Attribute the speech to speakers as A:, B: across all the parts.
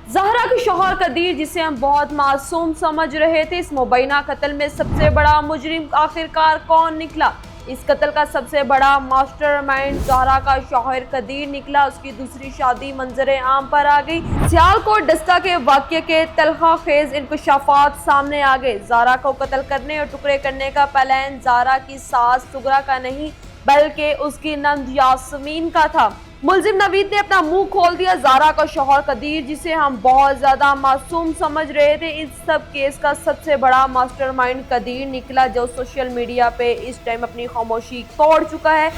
A: ज़हरा के शौहर कदीर, जिसे हम बहुत मासूम समझ रहे थे, इस मुबैना कत्ल में सबसे बड़ा मुजरिम आखिरकार कौन निकला? इस कत्ल का सबसे बड़ा मास्टरमाइंड ज़हरा का शौहर कदीर निकला। उसकी दूसरी शादी मंजरे आम पर आ गई। सियालकोट डस्का के वाक़ये के तलखा खेज इंकशाफात सामने आ गए। ज़हरा को कत्ल करने और टुकड़े करने का प्लान ज़हरा की सास सुगरा का नहीं, बल्कि उसकी नंद यास्मीन का था। मुलजिम नवीद ने अपना मुंह खोल दिया। ज़हरा का शौहर कदीर, जिसे हम बहुत ज्यादा मासूम समझ रहे थे, इस सब केस का सबसे बड़ा मास्टरमाइंड कदीर निकला, जो सोशल मीडिया पे इस टाइम अपनी खामोशी तोड़ चुका है।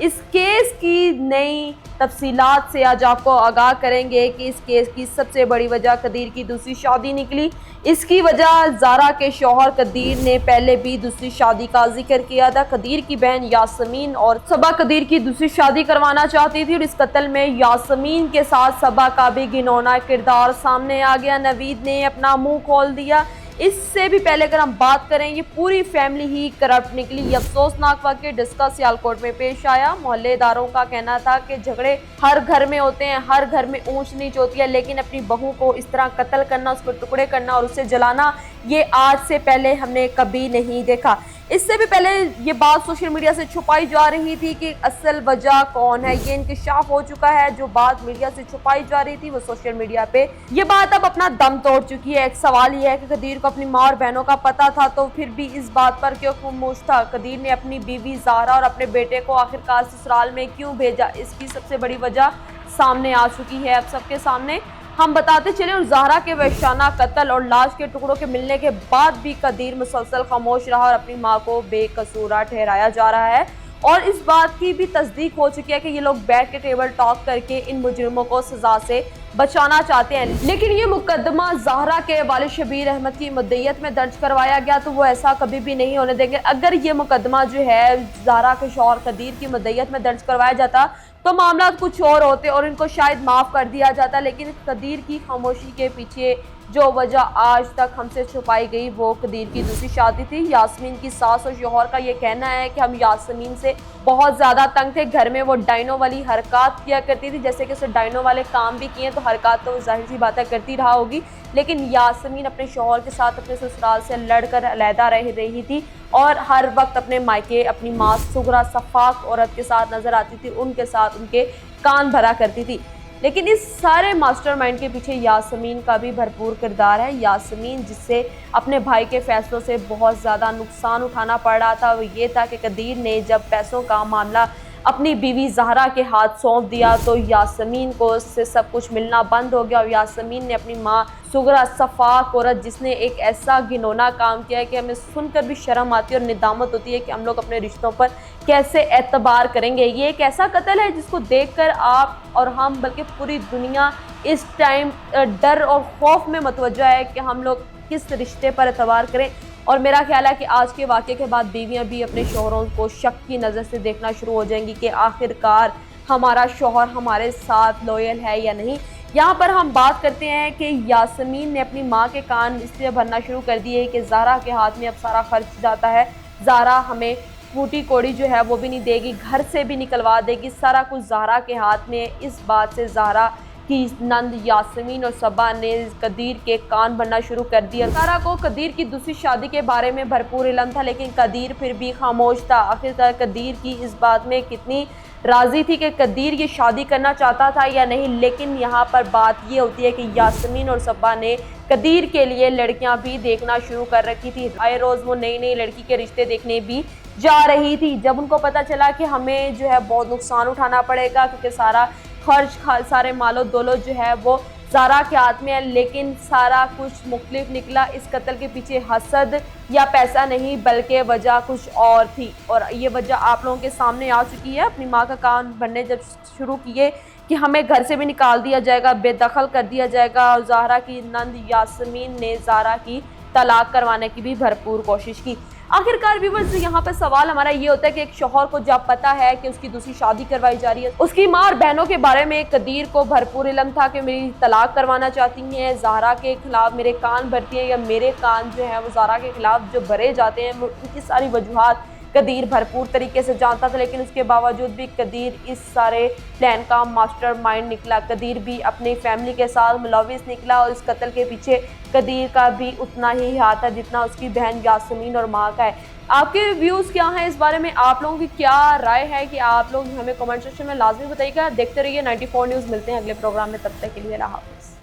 A: इस केस की नई तफसीलात से आज आपको आगाह करेंगे कि इस केस की सबसे बड़ी वजह कदीर की दूसरी शादी निकली। इसकी वजह ज़हरा के शौहर कदीर ने पहले भी दूसरी शादी का जिक्र किया था। कदीर की बहन यास्मीन और सबा कदीर की दूसरी शादी करवाना चाहती थी और इस कत्ल में यास्मीन के साथ सबा का भी घिनौना किरदार सामने आ गया। नवीद ने अपना मुंह खोल दिया। इससे भी पहले अगर हम बात करें, ये पूरी फैमिली ही करप्ट निकली। ये अफसोसनाक वाक़या डस्का सियालकोट में पेश आया। मोहल्लेदारों का कहना था कि झगड़े हर घर में होते हैं, हर घर में ऊंच नीच होती है, लेकिन अपनी बहू को इस तरह कत्ल करना, उसको टुकड़े करना और उसे जलाना, ये आज से पहले हमने कभी नहीं देखा। इससे भी पहले ये बात सोशल मीडिया से छुपाई जा रही थी कि असल वजह कौन है। ये इंकशाफ हो चुका है। जो बात मीडिया से छुपाई जा रही थी वो सोशल मीडिया पे ये बात अब अपना दम तोड़ चुकी है। एक सवाल ये है कि कदीर को अपनी माँ और बहनों का पता था, तो फिर भी इस बात पर क्यों खामोश था? कदीर ने अपनी बीवी ज़हरा और अपने बेटे को आखिरकार ससुराल में क्यों भेजा? इसकी सबसे बड़ी वजह सामने आ चुकी है अब सबके सामने। हम बताते चले, और ज़हरा के वहशाना कत्ल और लाश के टुकड़ों के मिलने के बाद भी कदीर मुसलसल खामोश रहा और अपनी मां को बेकसूरा ठहराया जा रहा है। और इस बात की भी तस्दीक हो चुकी है कि ये लोग बैठ के टेबल टॉक करके इन मुजरिमों को सजा से बचाना चाहते हैं। लेकिन ये मुकदमा ज़हरा के वालिद शबीर अहमद की मुद्दईयत में दर्ज करवाया गया, तो वो ऐसा कभी भी नहीं होने देंगे। अगर ये मुकदमा जो है ज़हरा के शौहर कदीर की मुद्दईयत में दर्ज करवाया जाता तो मामला कुछ और होते और इनको शायद माफ़ कर दिया जाता। लेकिन कदीर की खामोशी के पीछे जो वजह आज तक हमसे छुपाई गई वो कदीर की दूसरी शादी थी। यास्मीन की सास और शौहर का ये कहना है कि हम यास्मीन से बहुत ज़्यादा तंग थे। घर में वो डायनो वाली हरकत किया करती थी, जैसे कि उसे डायनो वाले काम भी किए, तो हरकत तो जाहिर सी बातें करती रहा होगी। लेकिन यास्मीन अपने शौहर के साथ अपने ससुराल से लड़कर अलहदा रह रही थी और हर वक्त अपने मायके अपनी माँ सुगरा सफाक औरत के साथ नजर आती थी, उनके साथ उनके कान भरा करती थी। लेकिन इस सारे मास्टरमाइंड के पीछे यास्मीन का भी भरपूर किरदार है। यास्मीन, जिससे अपने भाई के फैसलों से बहुत ज़्यादा नुकसान उठाना पड़ रहा था, वो ये था कि कदीर ने जब पैसों का मामला अपनी बीवी ज़हरा के हाथ सौंप दिया तो यास्मीन को उससे सब कुछ मिलना बंद हो गया। और यास्मीन ने अपनी माँ सुगरा सफाक औरत, जिसने एक ऐसा घिनौना काम किया है कि हमें सुनकर भी शर्म आती है और निदामत होती है कि हम लोग अपने रिश्तों पर कैसे एतबार करेंगे। ये एक ऐसा कत्ल है जिसको देखकर आप और हम, बल्कि पूरी दुनिया इस टाइम डर और खौफ में मतवज्जा है कि हम लोग किस रिश्ते पर एतबार करें। और मेरा ख्याल है कि आज के वाक़ये के बाद बीवियां भी अपने शौहरों को शक की नज़र से देखना शुरू हो जाएंगी कि आखिरकार हमारा शौहर हमारे साथ लॉयल है या नहीं। यहाँ पर हम बात करते हैं कि यास्मीन ने अपनी माँ के कान इसलिए भरना शुरू कर दिए कि ज़हरा के हाथ में अब सारा खर्च जाता है। ज़हरा हमें फूटी कोड़ी जो है वो भी नहीं देगी, घर से भी निकलवा देगी, सारा कुछ ज़हरा के हाथ में। इस बात से ज़हरा की नंद यास्मीन और सबा ने कदीर के कान भरना शुरू कर दिया। ज़हरा को कदीर की दूसरी शादी के बारे में भरपूर इल्म था, लेकिन कदीर फिर भी खामोश था। आखिरकार कदीर की इस बात में कितनी राज़ी थी कि कदीर ये शादी करना चाहता था या नहीं। लेकिन यहाँ पर बात ये होती है कि यास्मीन और सबा ने कदीर के लिए लड़कियां भी देखना शुरू कर रखी थी। आए रोज़ वो नई नई लड़की के रिश्ते देखने भी जा रही थी। जब उनको पता चला कि हमें जो है बहुत नुकसान उठाना पड़ेगा, क्योंकि सारा खर्च सारे मालो दौलत जो है वो ज़हरा के हाथ में है, लेकिन सारा कुछ मुख्तलिफ निकला। इस कत्ल के पीछे हसद या पैसा नहीं, बल्कि वजह कुछ और थी, और ये वजह आप लोगों के सामने आ चुकी है। अपनी माँ का कान भरने जब शुरू किए कि हमें घर से भी निकाल दिया जाएगा, बेदखल कर दिया जाएगा, और ज़हरा की नंद यास्मीन ने ज़हरा की तलाक करवाने की भी भरपूर कोशिश की। आखिरकार व्यूअर्स, यहाँ पे सवाल हमारा ये होता है कि एक शौहर को जब पता है कि उसकी दूसरी शादी करवाई जा रही है, उसकी माँ और बहनों के बारे में कदीर को भरपूर इल्म था कि मेरी तलाक करवाना चाहती हैं, ज़हरा के खिलाफ मेरे कान भरती हैं, या मेरे कान जो है वो ज़हरा के खिलाफ जो भरे जाते हैं, वो उनकी सारी वजूहात कदीर भरपूर तरीके से जानता था, लेकिन उसके बावजूद भी कदीर इस सारे प्लान का मास्टरमाइंड निकला। कदीर भी अपनी फैमिली के साथ मुलविस निकला और इस कत्ल के पीछे कदीर का भी उतना ही हाथ है जितना उसकी बहन यास्मीन और माँ का है। आपके व्यूज़ क्या हैं इस बारे में? आप लोगों की क्या राय है कि आप लोग हमें कमेंट सेक्शन में लाजमी बताइएगा। देखते रहिए 94 न्यूज़। मिलते हैं अगले प्रोग्राम में, तब तक के लिए अल्लाह हाफ़िज़।